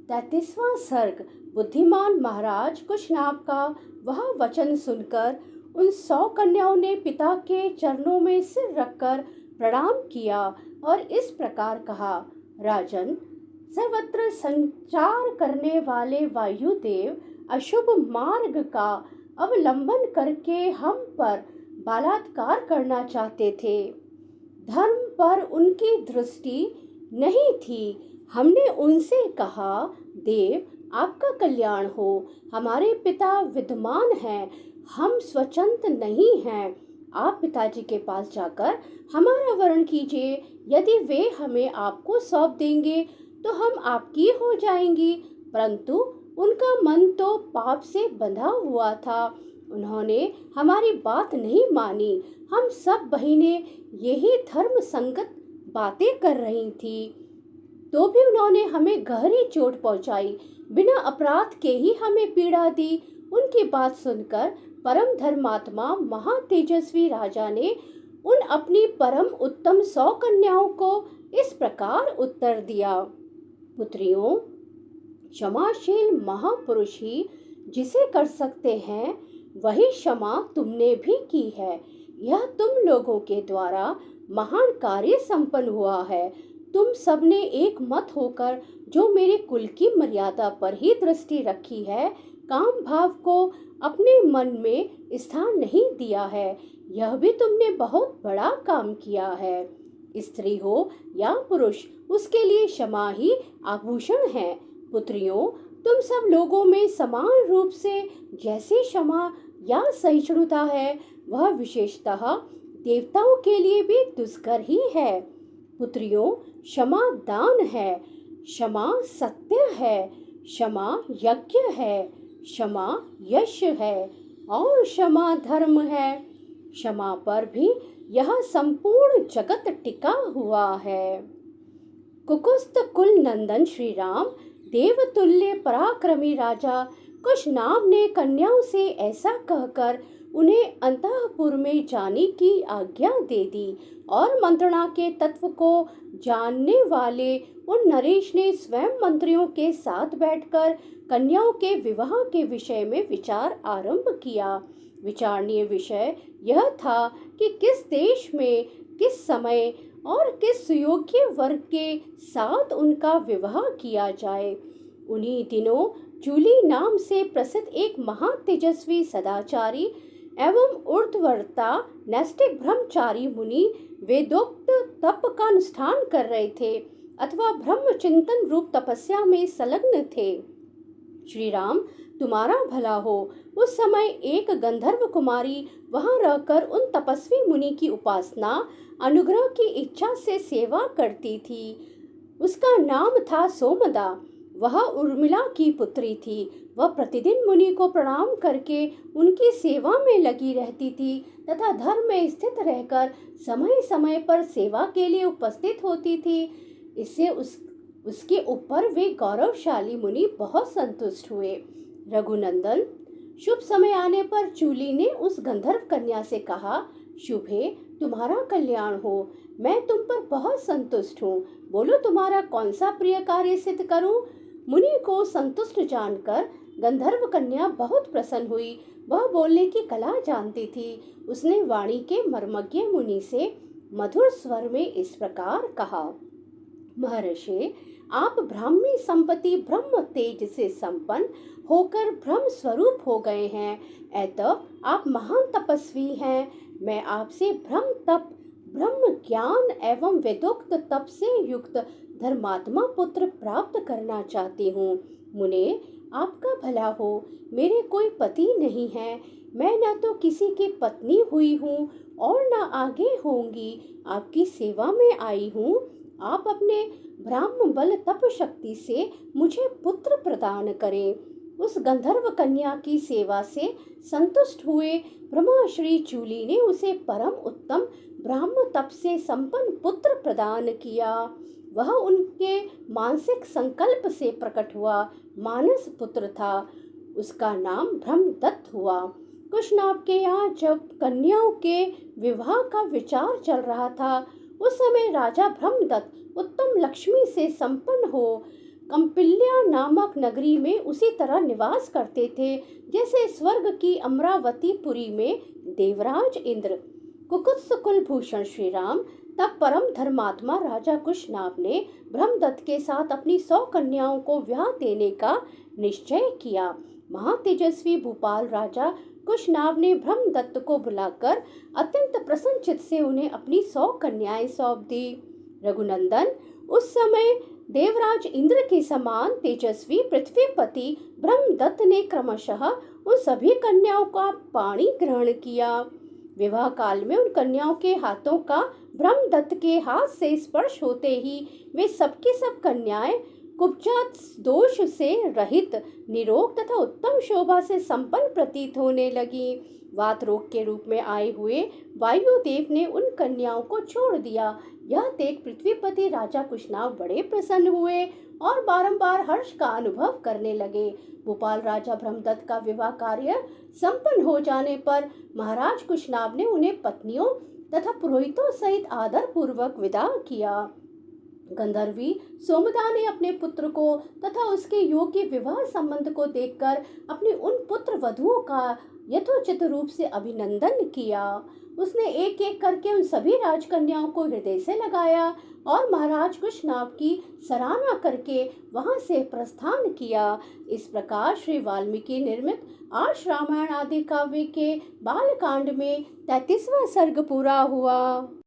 33वां सर्ग। बुद्धिमान महाराज कुशनाभ का वह वचन सुनकर उन 100 कन्याओं ने पिता के चरणों में सिर रखकर प्रणाम किया और इस प्रकार कहा, राजन, सर्वत्र संचार करने वाले वायुदेव अशुभ मार्ग का अवलंबन करके हम पर बलात्कार करना चाहते थे। धर्म पर उनकी दृष्टि नहीं थी। हमने उनसे कहा, देव, आपका कल्याण हो। हमारे पिता विद्वान हैं, हम स्वतंत्र नहीं हैं। आप पिताजी के पास जाकर हमारा वर्ण कीजिए। यदि वे हमें आपको सौंप देंगे तो हम आपकी हो जाएंगी। परंतु उनका मन तो पाप से बंधा हुआ था। उन्होंने हमारी बात नहीं मानी। हम सब बहनें यही धर्म संगत बातें कर रही थी, तो भी उन्होंने हमें गहरी चोट पहुंचाई। बिना अपराध के ही हमें पीड़ा दी। उनकी बात सुनकर परम धर्मात्मा महातेजस्वी राजा ने उन अपनी परम उत्तम 100 कन्याओं को इस प्रकार उत्तर दिया, पुत्रियों, क्षमाशील महापुरुष ही जिसे कर सकते हैं वही क्षमा तुमने भी की है। यह तुम लोगों के द्वारा महान कार्य संपन्न हुआ है। तुम सबने एक मत होकर जो मेरे कुल की मर्यादा पर ही दृष्टि रखी है, काम भाव को अपने मन में स्थान नहीं दिया है, यह भी तुमने बहुत बड़ा काम किया है। स्त्री हो या पुरुष, उसके लिए क्षमा ही आभूषण है। पुत्रियों, तुम सब लोगों में समान रूप से जैसे क्षमा या सहिष्णुता है, वह विशेषतः देवताओं के लिए भी दुष्कर ही है। पुत्रियों, क्षमा दान है, क्षमा सत्य है, क्षमा यज्ञ है, क्षमा यश है और क्षमा धर्म है। क्षमा पर भी यह संपूर्ण जगत टिका हुआ है। कुकुस्त कुल नंदन श्री राम, देवतुल्य पराक्रमी राजा कुशनाभ ने कन्याओं से ऐसा कहकर उन्हें अंतःपुर में जाने की आज्ञा दे दी और मंत्रणा के तत्व को जानने वाले उन नरेश ने स्वयं मंत्रियों के साथ बैठकर कन्याओं के विवाह के विषय में विचार आरंभ किया। विचारणीय विषय यह था कि किस देश में, किस समय और किस सुयोग्य वर्ग के साथ उनका विवाह किया जाए। उन्हीं दिनों चूली नाम से प्रसिद्ध एक महातेजस्वी सदाचारी एवं ऊर्ध्ववर्ता नैष्ठिक ब्रह्मचारी मुनि वेदोक्त तप का अनुष्ठान कर रहे थे अथवा ब्रह्म चिंतन रूप तपस्या में संलग्न थे। श्री राम, तुम्हारा भला हो। उस समय एक गंधर्व कुमारी वहां रहकर उन तपस्वी मुनि की उपासना, अनुग्रह की इच्छा से सेवा करती थी। उसका नाम था सोमदा। वह उर्मिला की पुत्री थी। वह प्रतिदिन मुनि को प्रणाम करके उनकी सेवा में लगी रहती थी तथा धर्म में स्थित रहकर समय समय पर सेवा के लिए उपस्थित होती थी। इससे उसके ऊपर वे गौरवशाली मुनि बहुत संतुष्ट हुए। रघुनंदन, शुभ समय आने पर चूली ने उस गंधर्व कन्या से कहा, शुभे, तुम्हारा कल्याण हो। मैं तुम पर बहुत संतुष्ट हूँ। बोलो, तुम्हारा कौन सा प्रिय कार्य सिद्ध करूँ। मुनि को संतुष्ट जानकर गंधर्व कन्या बहुत प्रसन्न हुई। वह बोलने की कला जानती थी। उसने वाणी के मर्मज्ञ मुनि से मधुर स्वर में इस प्रकार कहा, महर्षि, आप ब्राह्मी संपत्ति ब्रह्म तेज से संपन्न होकर ब्रह्म स्वरूप हो गए हैं। अतः आप महान तपस्वी हैं। मैं आपसे ब्रह्म तप, ब्रह्म ज्ञान एवं वेदोक्त तप से युक्त धर्मात्मा पुत्र प्राप्त करना चाहती हूँ। मुने, आपका भला हो। मेरे कोई पति नहीं है। मैं न तो किसी की पत्नी हुई हूँ और न आगे होंगी। आपकी सेवा में आई हूँ। आप अपने ब्राह्म बल तप शक्ति से मुझे पुत्र प्रदान करें। उस गंधर्व कन्या की सेवा से संतुष्ट हुए ब्रह्मश्री चूली ने उसे परम उत्तम ब्राह्म तप से संपन्न पुत्र प्रदान किया। वह उनके मानसिक संकल्प से प्रकट हुआ मानस पुत्र था। उसका नाम ब्रह्मदत्त हुआ। कुशनाभ के यहाँ जब कन्याओं के विवाह का विचार चल रहा था, उस समय राजा ब्रह्मदत्त उत्तम लक्ष्मी से संपन्न हो कंपिल्या नामक नगरी में उसी तरह निवास करते थे जैसे स्वर्ग की अमरावतीपुरी में देवराज इंद्र। कुकुत्स कुलभूषण श्री राम तब परम धर्मात्मा राजा कुशनाभ ने ब्रह्मदत्त के साथ अपनी 100 कन्याओं को ब्याह देने का निश्चय किया। महातेजस्वी भूपाल राजा कुशनाभ ने ब्रह्मदत्त को बुलाकर अत्यंत प्रसन्नचित्त से उन्हें अपनी 100 कन्याएं सौंप दी। रघुनंदन, उस समय देवराज इंद्र के समान तेजस्वी पृथ्वीपति ब्रह्मदत्त ने क्रमशः उन सभी कन्याओं का पाणी ग्रहण किया। विवाह काल में उन कन्याओं के हाथों का ब्रह्मदत्त के हाथ से स्पर्श होते ही वे सबकी सब कन्याएं कुब्जा दोष से रहित, निरोग तथा उत्तम शोभा से संपन्न प्रतीत होने लगी। वात रोग के रूप में आए हुए वायुदेव ने उन कन्याओं को छोड़ दिया। यह देख पृथ्वीपति राजा कुशनाभ बड़े प्रसन्न हुए और बारंबार हर्ष का अनुभव करने लगे। भोपाल राजा ब्रह्मदत्त का विवाह कार्य संपन्न हो जाने पर महाराज कुशनाभ ने उन्हें पत्नियों तथा पुरोहितों सहित आदर पूर्वक विदा किया। गंधर्वी सोमदा ने अपने पुत्र को तथा उसके योग्य विवाह संबंध को देखकर अपनी उन पुत्र वधुओं का यथोचित रूप से अभिनंदन किया। उसने एक एक करके उन सभी राजकन्याओं को हृदय से लगाया और महाराज कुशनाभ की सराहना करके वहां से प्रस्थान किया। इस प्रकार श्री वाल्मीकि निर्मित आर्ष रामायण आदि काव्य के बालकांड में 33वां सर्ग पूरा हुआ।